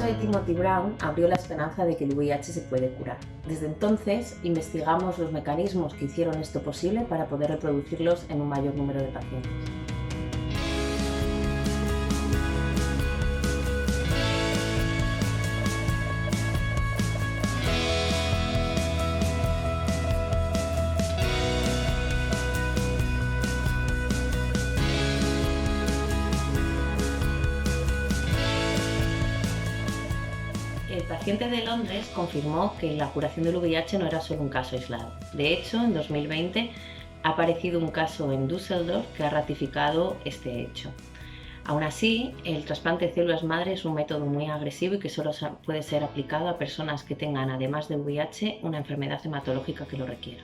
caso de Timothy Brown abrió la esperanza de que el VIH se puede curar. Desde entonces, investigamos los mecanismos que hicieron esto posible para poder reproducirlos en un mayor número de pacientes. El paciente de Londres confirmó que la curación del VIH no era solo un caso aislado. De hecho, en 2020 ha aparecido un caso en Düsseldorf que ha ratificado este hecho. Aún así, el trasplante de células madre es un método muy agresivo y que solo puede ser aplicado a personas que tengan, además de VIH, una enfermedad hematológica que lo requiera.